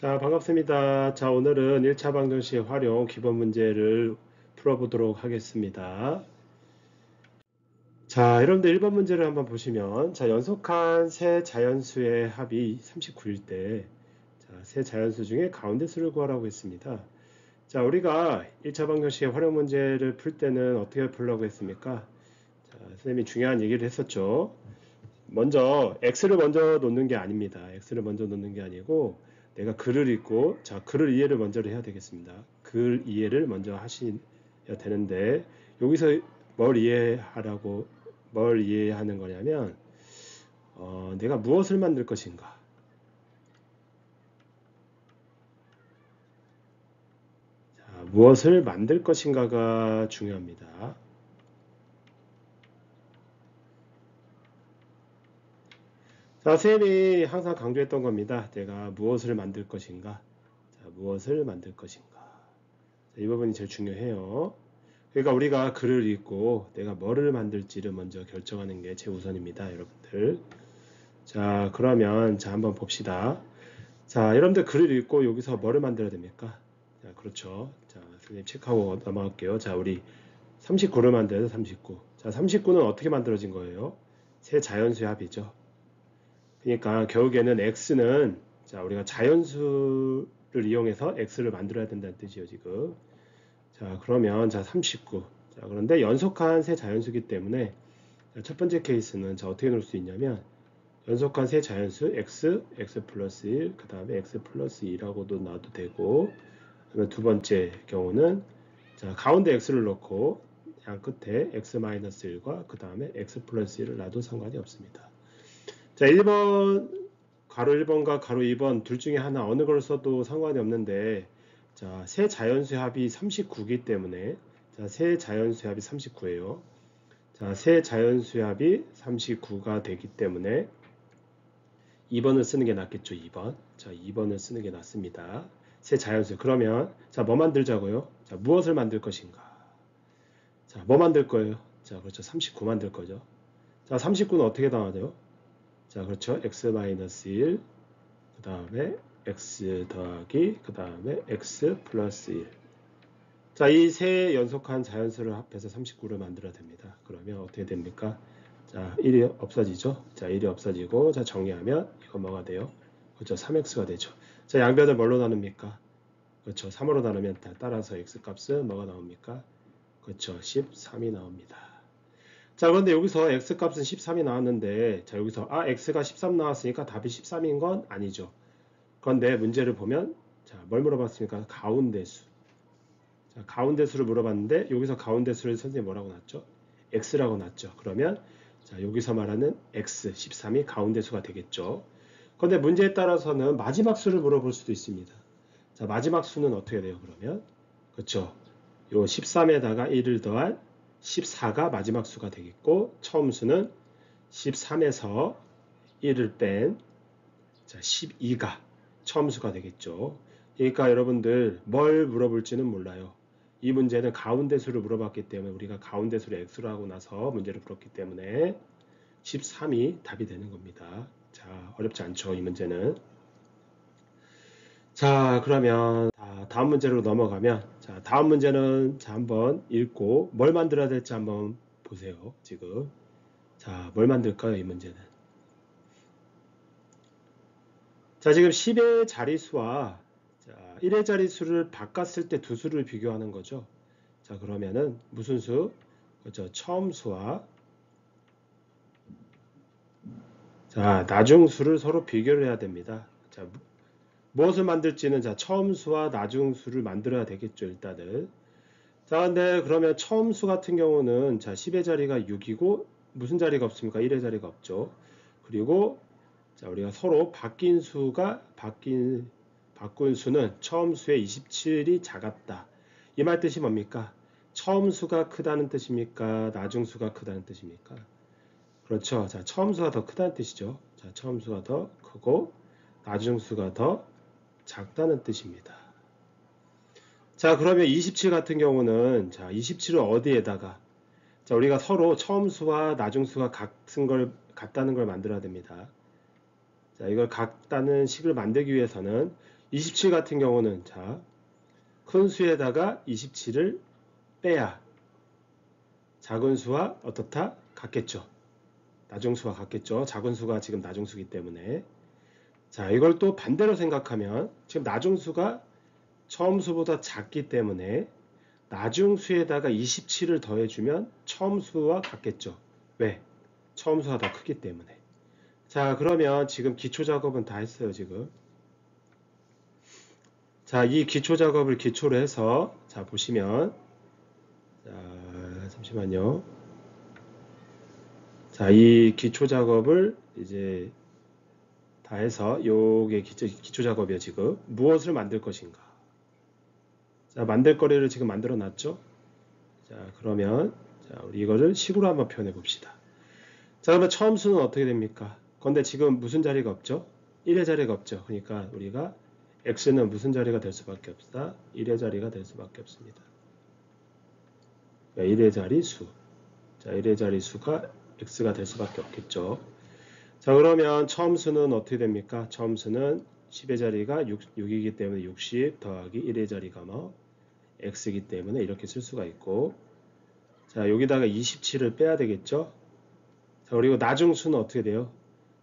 자, 반갑습니다. 자, 오늘은 1차 방정식의 활용 기본 문제를 풀어보도록 하겠습니다. 자, 여러분들 1번 문제를 한번 보시면, 자, 연속한 세 자연수의 합이 39일 때, 자, 세 자연수 중에 가운데 수를 구하라고 했습니다. 자, 우리가 1차 방정식의 활용 문제를 풀 때는 어떻게 풀려고 했습니까? 자, 선생님이 중요한 얘기를 했었죠. 먼저 x를 먼저 놓는 게 아닙니다. x를 먼저 놓는 게 아니고 내가 글을 읽고 자 글을 이해를 먼저 해야 되겠습니다. 글 이해를 먼저 하셔야 되는데 여기서 뭘 이해하는 거냐면 내가 무엇을 만들 것인가, 자, 무엇을 만들 것인가가 중요합니다. 자, 선생님이 항상 강조했던 겁니다. 내가 무엇을 만들 것인가, 자, 무엇을 만들 것인가. 자, 이 부분이 제일 중요해요. 그러니까 우리가 글을 읽고 내가 뭐를 만들지를 먼저 결정하는 게 최우선입니다, 여러분들. 자, 그러면 자 한번 봅시다. 자, 여러분들 글을 읽고 여기서 뭐를 만들어야 됩니까? 자, 그렇죠. 자, 선생님 체크하고 넘어갈게요. 자, 우리 39를 만들어야 돼, 39. 자, 39는 어떻게 만들어진 거예요? 세 자연수의 합이죠. 그러니까 결국에는 x는 자, 우리가 자연수를 이용해서 x를 만들어야 된다는 뜻이에요, 지금. 자, 그러면 자 39. 자, 그런데 연속한 세 자연수기 때문에 자, 첫 번째 케이스는 자 어떻게 놓을 수 있냐면 연속한 세 자연수 x, x 플러스 1, 그 다음에 x 플러스 2라고도 놔도 되고, 그다음에 두 번째 경우는 자 가운데 x를 넣고 양 끝에 x 마이너스 1과 그 다음에 x 플러스 1을 놔도 상관이 없습니다. 자, 1번 가로 1번과 가로 2번 둘 중에 하나 어느 걸 써도 상관이 없는데, 자, 세 자연수의 합이 39이기 때문에 자, 세 자연수의 합이 39예요. 자, 세 자연수의 합이 39가 되기 때문에 2번을 쓰는 게 낫겠죠, 2번. 자, 2번을 쓰는 게 낫습니다. 세 자연수. 그러면 자, 뭐 만들자고요? 자, 무엇을 만들 것인가? 자, 뭐 만들 거예요? 자, 그렇죠. 39 만들 거죠. 자, 39는 어떻게 나와요? 자, 그렇죠. x-1, 그 다음에 x 더하기, 그 다음에 x 플러스 1. 자, 이 세 연속한 자연수를 합해서 39를 만들어야 됩니다. 그러면 어떻게 됩니까? 자, 1이 없어지죠? 자, 1이 없어지고, 자, 정리하면 이거 뭐가 돼요? 그렇죠. 3x가 되죠. 자, 양변을 뭘로 나눕니까? 그렇죠. 3으로 나누면 따라서 x 값은 뭐가 나옵니까? 그렇죠. 13이 나옵니다. 자, 그런데 여기서 x 값은 13이 나왔는데, 자, 여기서 x가 13 나왔으니까 답이 13인 건 아니죠. 그런데 문제를 보면, 자, 뭘 물어봤습니까? 가운데수. 자, 가운데수를 물어봤는데 여기서 가운데수를 선생님이 뭐라고 놨죠? x라고 놨죠. 그러면 자, 여기서 말하는 x 13이 가운데수가 되겠죠. 그런데 문제에 따라서는 마지막 수를 물어볼 수도 있습니다. 자, 마지막 수는 어떻게 돼요? 그러면 그렇죠. 요 13에다가 1을 더한 14가 마지막 수가 되겠고, 처음 수는 13에서 1을 뺀 자, 12가 처음 수가 되겠죠. 그러니까 여러분들 뭘 물어볼지는 몰라요. 이 문제는 가운데수를 물어봤기 때문에 우리가 가운데수를 x로 하고 나서 문제를 풀었기 때문에 13이 답이 되는 겁니다. 자, 어렵지 않죠, 이 문제는. 자, 그러면 다음 문제로 넘어가면, 자, 다음 문제는 자 한번 읽고 뭘 만들어야 될지 한번 보세요, 지금. 자, 뭘 만들까요, 이 문제는? 자, 지금 10의 자릿수와 자, 1의 자릿수를 바꿨을 때 두 수를 비교하는 거죠. 자, 그러면은 무슨 수? 그렇죠. 처음수와 자, 나중수를 서로 비교를 해야 됩니다. 자, 무엇을 만들지는 자, 처음수와 나중수를 만들어야 되겠죠, 일단은. 자, 근데 그러면 처음수 같은 경우는 자, 10의 자리가 6이고 무슨 자리가 없습니까? 1의 자리가 없죠. 그리고 자, 우리가 서로 바꾼 수는 처음 수의 27이 작았다. 이 말 뜻이 뭡니까? 처음 수가 크다는 뜻입니까? 나중 수가 크다는 뜻입니까? 그렇죠. 자, 처음 수가 더 크다는 뜻이죠. 자, 처음 수가 더 크고 나중 수가 더 작다는 뜻입니다. 자, 그러면 27 같은 경우는 자, 27을 어디에다가 자, 우리가 서로 처음 수와 나중 수가 같다는 걸 만들어야 됩니다. 자, 이걸 같다는 식을 만들기 위해서는 27 같은 경우는 자, 큰 수에다가 27을 빼야 작은 수와 어떻다? 같겠죠. 나중수와 같겠죠. 작은 수가 지금 나중수기 때문에. 자, 이걸 또 반대로 생각하면 지금 나중수가 처음수보다 작기 때문에 나중수에다가 27을 더해주면 처음수와 같겠죠. 왜? 처음수가 더 크기 때문에. 자, 그러면 지금 기초작업은 다 했어요, 지금. 자, 이 기초작업을 기초로 해서, 자, 보시면, 자, 잠시만요. 자, 이 기초작업을 이제 다 해서, 요게 기초작업이에요, 지금. 무엇을 만들 것인가. 자, 만들 거리를 지금 만들어 놨죠? 자, 그러면, 자, 우리 이거를 식으로 한번 표현해 봅시다. 자, 그러면 처음수는 어떻게 됩니까? 근데 지금 무슨 자리가 없죠? 1의 자리가 없죠. 그러니까 우리가 x는 무슨 자리가 될 수밖에 없다? 1의 자리가 될 수밖에 없습니다. 1의 자리 수. 자, 1의 자리 수가 x가 될 수밖에 없겠죠. 자, 그러면 처음수는 어떻게 됩니까? 처음수는 10의 자리가 6이기 때문에 60 더하기 1의 자리가 뭐 x이기 때문에 이렇게 쓸 수가 있고, 자, 여기다가 27을 빼야 되겠죠? 자, 그리고 나중수는 어떻게 돼요?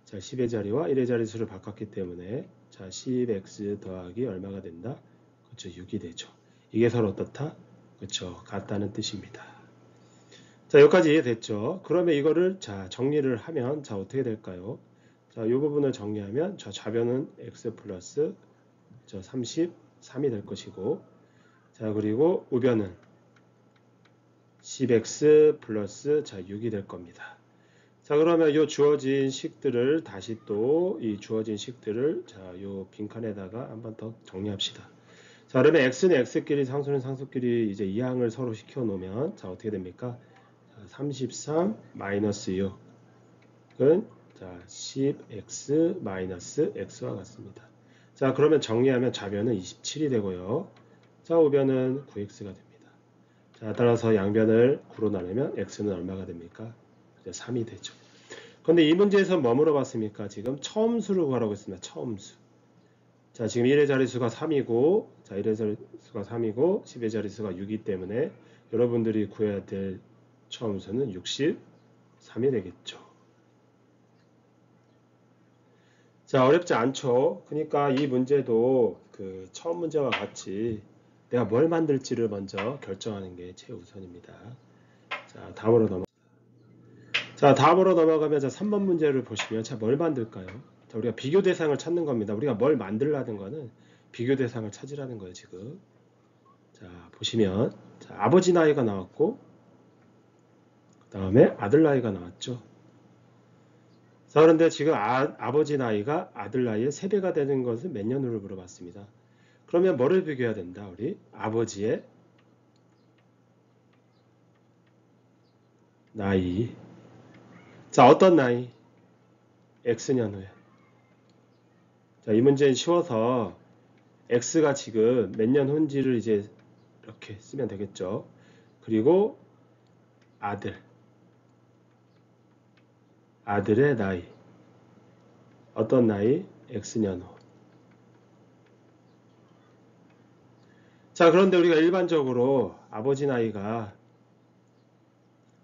자, 10의 자리와 1의 자리 수를 바꿨기 때문에 자, 10x 더하기 얼마가 된다? 그렇죠, 6이 되죠. 이게 서로 어떻다? 그렇죠, 같다는 뜻입니다. 자, 여기까지 이해됐죠? 그러면 이거를 자, 정리를 하면 자, 어떻게 될까요? 자, 이 부분을 정리하면 자, 좌변은 x 플러스 저 33이 될 것이고, 자, 그리고 우변은 10x 플러스 자, 6이 될 겁니다. 자, 그러면 이 주어진 식들을 다시 또 이 주어진 식들을 자, 요 빈칸에다가 한번 더 정리합시다. 자, 그러면 x는 x끼리 상수는 상수끼리 이제 이항을 서로 시켜 놓으면 자, 어떻게 됩니까? 자, 33 마이너스 6은 자, 10x 마이너스 x와 같습니다. 자, 그러면 정리하면 좌변은 27이 되고요. 자, 우변은 9x가 됩니다. 자, 따라서 양변을 9로 나누면 x는 얼마가 됩니까? 3이 되죠. 근데 이 문제에서 뭐 물어봤습니까? 지금 처음수를 구하라고 했습니다. 처음수. 자, 지금 1의 자리수가 3이고, 자, 1의 자리수가 3이고, 10의 자리수가 6이기 때문에 여러분들이 구해야 될 처음수는 63이 되겠죠. 자, 어렵지 않죠? 그러니까 이 문제도 그 처음 문제와 같이 내가 뭘 만들지를 먼저 결정하는 게 최우선입니다. 자, 다음으로 넘어가면 자, 3번 문제를 보시면 자, 뭘 만들까요? 자, 우리가 비교 대상을 찾는 겁니다. 우리가 뭘 만들라는 거는 비교 대상을 찾으라는 거예요, 지금. 자, 보시면 자, 아버지 나이가 나왔고 그 다음에 아들 나이가 나왔죠. 자, 그런데 지금 아버지 나이가 아들 나이의 3배가 되는 것은 몇 년으로 물어봤습니다. 그러면 뭐를 비교해야 된다? 우리 아버지의 나이. 자, 어떤 나이? X년 후에. 자, 이 문제는 쉬워서 X가 지금 몇 년 후인지를 이제 이렇게 쓰면 되겠죠. 그리고 아들의 나이. 어떤 나이? X년 후. 자, 그런데 우리가 일반적으로 아버지 나이가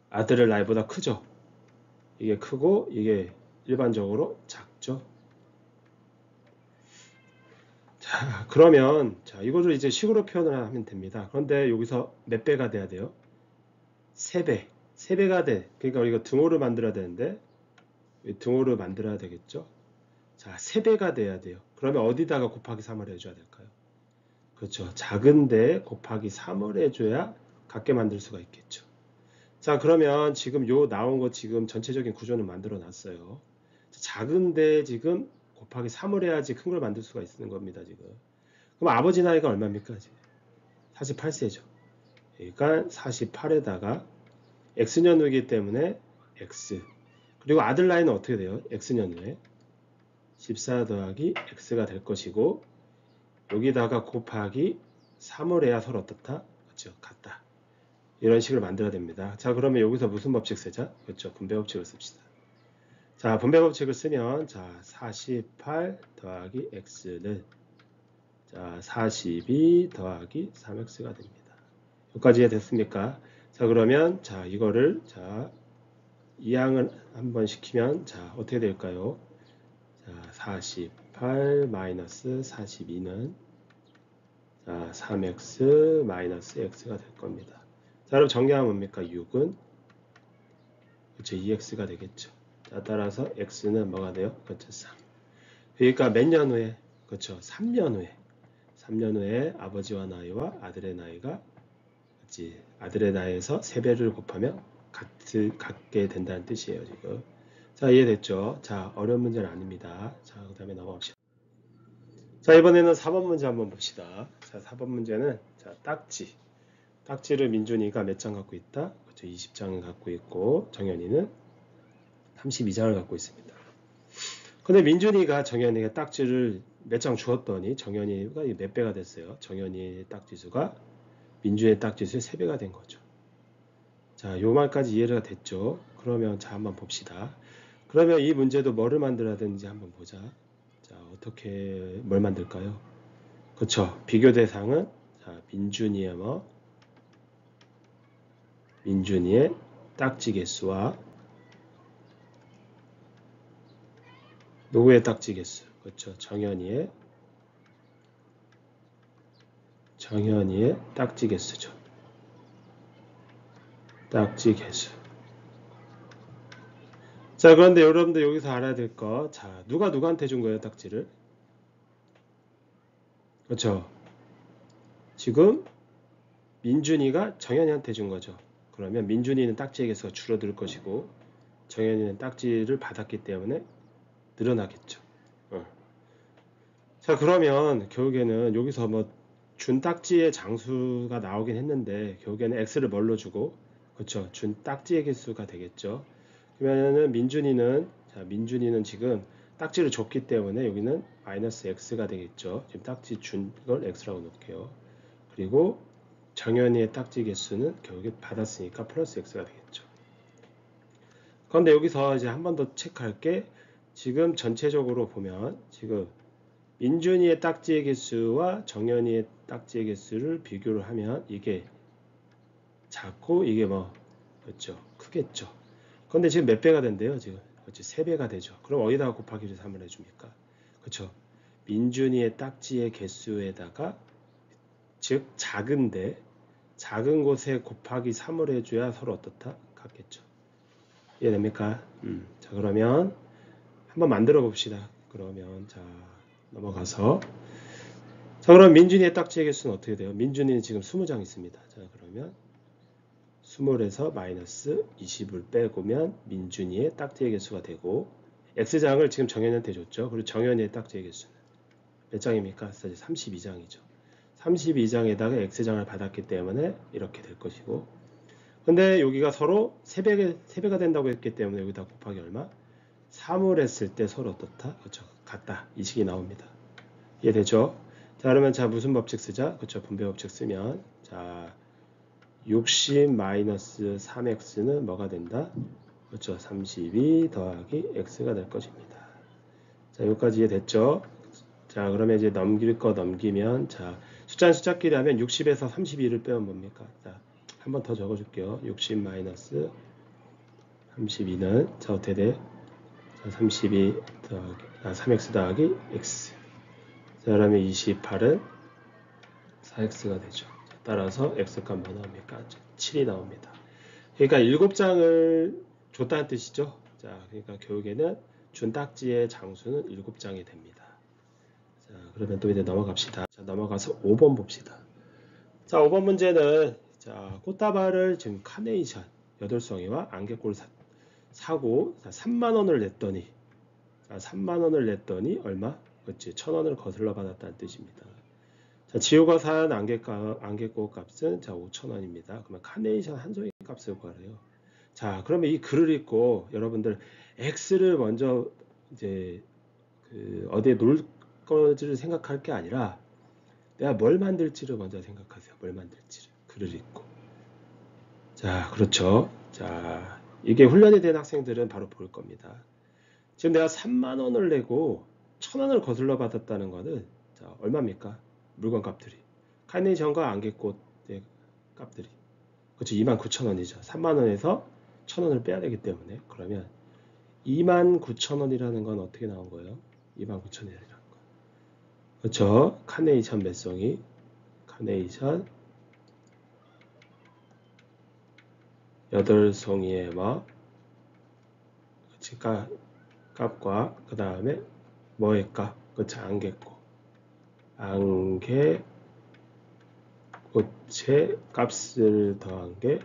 아들의 나이보다 크죠. 이게 크고 이게 일반적으로 작죠. 자, 그러면 자, 이거를 이제 식으로 표현을 하면 됩니다. 그런데 여기서 몇 배가 돼야 돼요? 3배. 3배가 돼. 그러니까 우리가 등호를 만들어야 되는데 등호를 만들어야 되겠죠. 자, 3배가 돼야 돼요. 그러면 어디다가 곱하기 3을 해줘야 될까요? 그렇죠. 작은데 곱하기 3을 해줘야 같게 만들 수가 있겠죠. 자, 그러면 지금 요 나온 거 지금 전체적인 구조는 만들어 놨어요. 작은데 지금 곱하기 3을 해야지 큰 걸 만들 수가 있는 겁니다, 지금. 그럼 아버지 나이가 얼마입니까? 48세죠. 그러니까 48에다가 X년 후이기 때문에 X. 그리고 아들 나이는 어떻게 돼요? X년 후에 14 더하기 X가 될 것이고 여기다가 곱하기 3을 해야 서로 어떻다? 그렇죠. 같다. 이런 식으로 만들어야 됩니다. 자, 그러면 여기서 무슨 법칙 쓰자? 그렇죠. 분배 법칙을 씁시다. 자, 분배 법칙을 쓰면 자, 48 더하기 X는 자, 42 더하기 3x가 됩니다. 여기까지 됐습니까? 자, 그러면 자, 이거를 자, 이항을 한번 시키면 자, 어떻게 될까요? 자, 48 마이너스 42는 자, 3x 마이너스 x가 될 겁니다. 자, 그럼 정리하면 뭡니까? 6은 그렇죠, 2x가 되겠죠. 자, 따라서 x는 뭐가 돼요? 그렇죠, 3. 그러니까 몇 년 후에? 그렇죠, 3년 후에. 3년 후에 아버지와 나이와 아들의 나이가 그렇지, 아들의 나이에서 3배를 곱하면 같게 된다는 뜻이에요, 지금. 자, 이해됐죠? 자, 어려운 문제는 아닙니다. 자, 그 다음에 넘어갑시다. 자, 이번에는 4번 문제 한번 봅시다. 자, 4번 문제는 자, 딱지. 딱지를 민준이가 몇 장 갖고 있다? 그렇죠, 20장을 갖고 있고 정현이는 32장을 갖고 있습니다. 근데 민준이가 정현이에게 딱지를 몇 장 주었더니 정현이가 몇 배가 됐어요? 정현이의 딱지수가 민준이의 딱지수의 3배가 된 거죠. 자, 요 말까지 이해가 됐죠? 그러면 자, 한번 봅시다. 그러면 이 문제도 뭐를 만들어야 되는지 한번 보자. 자, 어떻게 뭘 만들까요? 그렇죠. 비교 대상은 자, 민준이의 딱지 개수와 누구의 딱지 개수? 그렇죠. 정현이의 딱지 개수죠. 딱지 개수. 자, 그런데 여러분들 여기서 알아야 될 거. 자, 누가 누구한테 준 거예요, 딱지를? 그렇죠. 지금 민준이가 정현이한테 준 거죠. 그러면 민준이는 딱지의 개수가 줄어들 것이고 정현이는 딱지를 받았기 때문에 늘어나겠죠. 자, 그러면 결국에는 여기서 뭐 준 딱지의 장수가 나오긴 했는데 결국에는 x를 뭘로 주고 그렇죠. 준 딱지의 개수가 되겠죠. 그러면은 민준이는 지금 딱지를 줬기 때문에 여기는 마이너스 x가 되겠죠. 지금 딱지 준 걸 x라고 놓을게요. 그리고 정현이의 딱지 개수는 결국에 받았으니까 플러스 x가 되겠죠. 그런데 여기서 이제 한 번 더 체크할 게 지금 전체적으로 보면 지금 민준이의 딱지의 개수와 정현이의 딱지의 개수를 비교를 하면 이게 작고 이게 뭐 그렇죠, 크겠죠. 그런데 지금 몇 배가 된대요? 지금 그렇지, 3배가 되죠. 그럼 어디다가 곱하기를 3을 해줍니까? 그렇죠. 민준이의 딱지의 개수에다가 즉 작은데 작은 곳에 곱하기 3을 해줘야 서로 어떻다? 같겠죠. 이해됩니까? 자, 그러면 한번 만들어 봅시다. 그러면 자, 넘어가서 자, 그럼 민준이의 딱지의 개수는 어떻게 돼요? 민준이는 지금 20장 있습니다. 자, 그러면 20에서 마이너스 20을 빼고면 민준이의 딱지의 개수가 되고 x장을 지금 정현이한테 줬죠. 그리고 정현이의 딱지의 개수는 몇 장입니까? 32장이죠. 32장에다가 x장을 받았기 때문에 이렇게 될 것이고 근데 여기가 서로 3배가 된다고 했기 때문에 여기다 곱하기 얼마? 3을 했을 때 서로 어떻다? 그렇죠. 같다. 이 식이 나옵니다. 이해되죠? 자, 그러면 자, 무슨 법칙 쓰자? 그렇죠. 분배 법칙 쓰면 자, 60 마이너스 3x는 뭐가 된다? 그렇죠. 32 더하기 x가 될 것입니다. 자, 여기까지 이해됐죠? 자, 그러면 이제 넘길 거 넘기면 자, 숫자는 숫자끼리 하면 60에서 32를 빼면 뭡니까? 자, 한 번 더 적어줄게요. 60 마이너스 32는 자, 어떻게 돼? 자, 32 더하기 3x 더하기 x. 자, 그러면 28은 4x가 되죠. 자, 따라서 x값 뭐 나옵니까? 7이 나옵니다. 그러니까 7장을 줬다는 뜻이죠. 자, 그러니까 결국에는 준 딱지의 장수는 7장이 됩니다. 자, 그러면 또 이제 넘어갑시다. 자, 넘어가서 5번 봅시다. 자, 5번 문제는 자, 꽃다발을 지금 카네이션 8송이와 안개꽃을 사고 자, 3만원을 냈더니 자, 3만원을 냈더니 얼마? 그렇지, 1,000원을 거슬러 받았다는 뜻입니다. 자, 지호가 산 안개꽃 값은 자, 5,000원입니다. 그러면 카네이션 한 송이 값을 구하래요. 자, 그러면 이 글을 읽고 여러분들 x를 먼저 이제 어디에 놓을 거지를 생각할 게 아니라 내가 뭘 만들지를 먼저 생각하세요. 뭘 만들지를. 글을 읽고. 자, 그렇죠. 자, 이게 훈련이 된 학생들은 바로 볼 겁니다. 지금 내가 3만 원을 내고 1,000원을 거슬러 받았다는 거는 자, 얼마입니까? 물건 값들이. 카네이션과 안개꽃의 값들이. 그렇죠. 29,000원이죠. 3만원에서 1,000원을 빼야 되기 때문에. 그러면 29,000원이라는 건 어떻게 나온 거예요? 29,000원이라는 거. 그렇죠. 카네이션 몇 송이? 카네이션 8송이의 뭐? 그치, 값과 그 다음에 뭐의 값? 그치, 안개꽃. 안개꽃의 값을 더한 게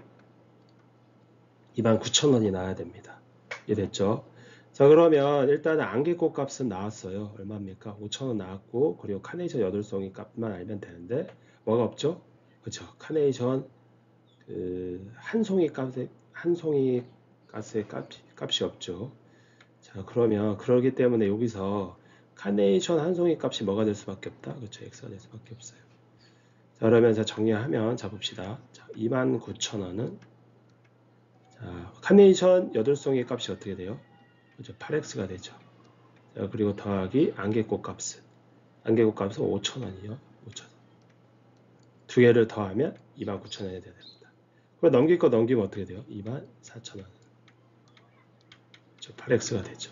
29,000원이 나와야 됩니다. 이해됐죠? 자, 그러면 일단 안개꽃 값은 나왔어요. 얼마입니까? 5,000원 나왔고, 그리고 카네이션 8송이 값만 알면 되는데 뭐가 없죠? 그렇죠. 카네이션 한 송이 값의 값이 없죠. 자, 그러면 그러기 때문에 여기서 카네이션 한 송이 값이 뭐가 될 수밖에 없다. 그렇죠. x가 될 수밖에 없어요. 자, 그러면 자, 정리하면 자 봅시다. 자, 29,000원은 자, 카네이션 8송이 값이 어떻게 돼요? 그렇죠. 8x가 되죠. 자, 그리고 더하기 안개꽃 값은 5,000원이요. 5,000원. 두 개를 더하면 29,000원이 돼야 됩니다. 그럼 넘길 거 넘기면 어떻게 돼요? 24,000원. 8x가 되죠.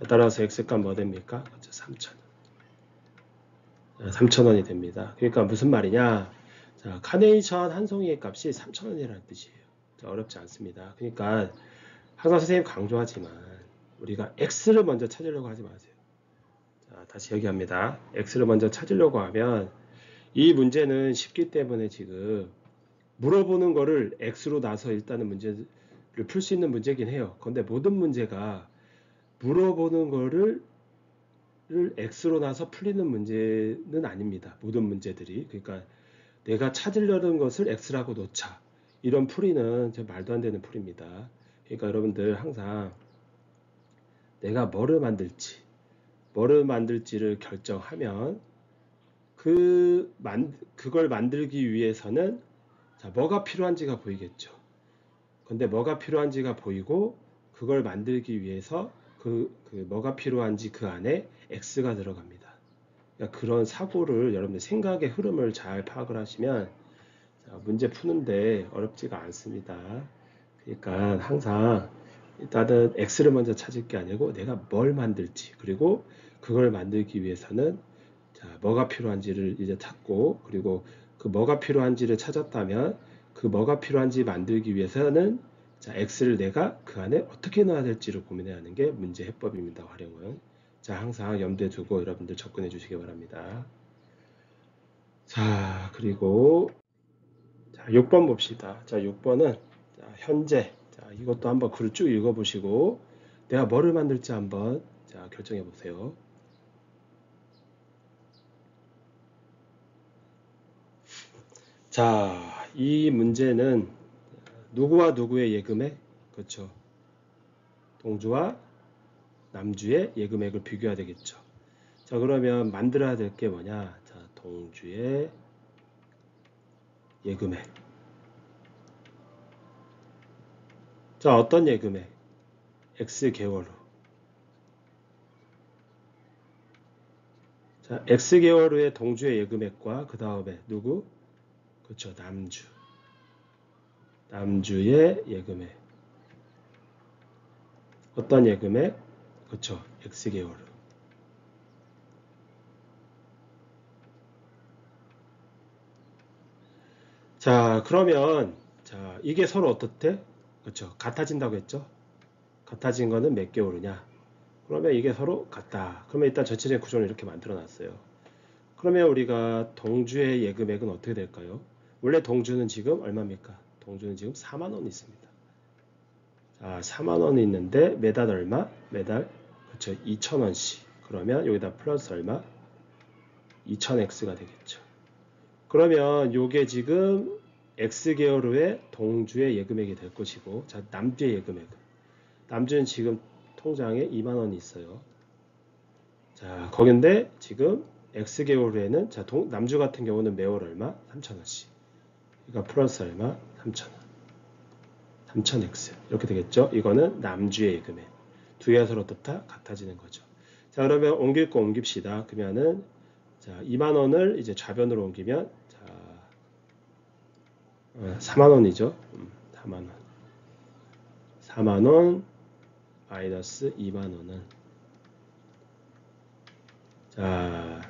따라서 x값 뭐 됩니까? 3,000원. 3,000원이 됩니다. 그러니까 무슨 말이냐? 자, 카네이션 한 송이의 값이 3,000원이라는 뜻이에요. 자, 어렵지 않습니다. 그러니까 항상 선생님 강조하지만 우리가 x를 먼저 찾으려고 하지 마세요. 자, 다시 얘기합니다. x를 먼저 찾으려고 하면 이 문제는 쉽기 때문에 지금 물어보는 거를 x로 나서 일단은 문제를 풀 수 있는 문제긴 해요. 그런데 모든 문제가 물어보는 거를 x로 나서 풀리는 문제는 아닙니다. 모든 문제들이. 그러니까 내가 찾으려는 것을 x라고 놓자. 이런 풀이는 말도 안 되는 풀입니다. 그러니까 여러분들 항상 내가 뭐를 만들지를 결정하면 그걸 만들기 위해서는 자, 뭐가 필요한지가 보이겠죠. 근데 뭐가 필요한지가 보이고 그걸 만들기 위해서 뭐가 필요한지 그 안에 x가 들어갑니다. 그러니까 그런 사고를 여러분들 생각의 흐름을 잘 파악을 하시면 자, 문제 푸는데 어렵지가 않습니다. 그러니까 항상 일단은 x를 먼저 찾을 게 아니고 내가 뭘 만들지 그리고 그걸 만들기 위해서는 자, 뭐가 필요한지를 이제 찾고 그리고 그 뭐가 필요한지를 찾았다면 그 뭐가 필요한지 만들기 위해서는 자, x를 내가 그 안에 어떻게 넣어야 될지를 고민해야 하는 게 문제 해법입니다. 활용은. 자, 항상 염두에 두고 여러분들 접근해 주시기 바랍니다. 자, 그리고 자, 6번 봅시다. 자, 6번은 자, 현재. 자, 이것도 한번 글을 쭉 읽어 보시고 내가 뭐를 만들지 한번 자, 결정해 보세요. 자, 이 문제는 누구와 누구의 예금액? 그렇죠. 동주와 남주의 예금액을 비교해야 되겠죠. 자, 그러면 만들어야 될 게 뭐냐? 자, 동주의 예금액. 자, 어떤 예금액? X개월로. 자, X개월 후에 동주의 예금액과 그 다음에 누구? 그렇죠. 남주. 남주의 예금액. 어떤 예금액? 그렇죠. X개월 후. 자, 그러면 자, 이게 서로 어떻대? 그렇죠. 같아진다고 했죠. 같아진 거는 몇 개월이냐? 그러면 이게 서로 같다. 그러면 일단 전체적인 구조를 이렇게 만들어 놨어요. 그러면 우리가 동주의 예금액은 어떻게 될까요? 원래 동주는 지금 얼마입니까? 동주는 지금 4만 원 있습니다. 자, 4만 원이 있는데 매달 얼마? 매달 그렇죠. 2,000원씩. 그러면 여기다 플러스 얼마? 2,000x가 되겠죠. 그러면 요게 지금 X개월 후에 동주의 예금액이 될 것이고 자, 남주의 예금액은 남주는 지금 통장에 2만 원이 있어요. 자, 거긴데 지금 X개월 후에는 자, 남주 같은 경우는 매월 얼마? 3,000원씩. 그러니까 플러스 얼마? 3,000원. 3,000x. 이렇게 되겠죠? 이거는 남주의 예금액. 두 개가 서로 어떻다? 같아지는 거죠. 자, 그러면 옮길 거 옮깁시다. 그러면은 자, 2만 원을 이제 좌변으로 옮기면 자, 4만 원이죠. 4만 원. 4만 원 마이너스 2만 원은 자,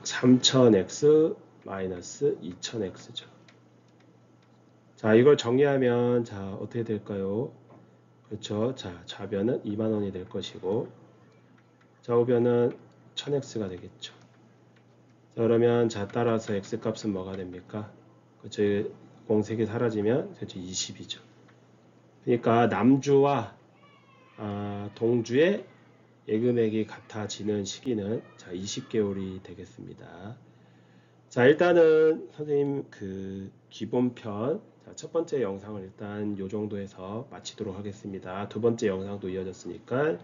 3000x 마이너스 2000x죠. 자, 이걸 정리하면 자, 어떻게 될까요? 그렇죠. 자, 좌변은 2만 원이 될 것이고 좌우변은 1000x가 되겠죠. 자, 그러면 자, 따라서 x 값은 뭐가 됩니까? 그렇죠. 공색이 사라지면 그렇죠. 20이죠. 그러니까 남주와 동주의 예금액이 같아지는 시기는 자, 20개월이 되겠습니다. 자, 일단은 선생님 그 기본편 자, 첫 번째 영상을 일단 요 정도에서 마치도록 하겠습니다. 두 번째 영상도 이어졌으니까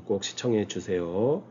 꼭 시청해 주세요.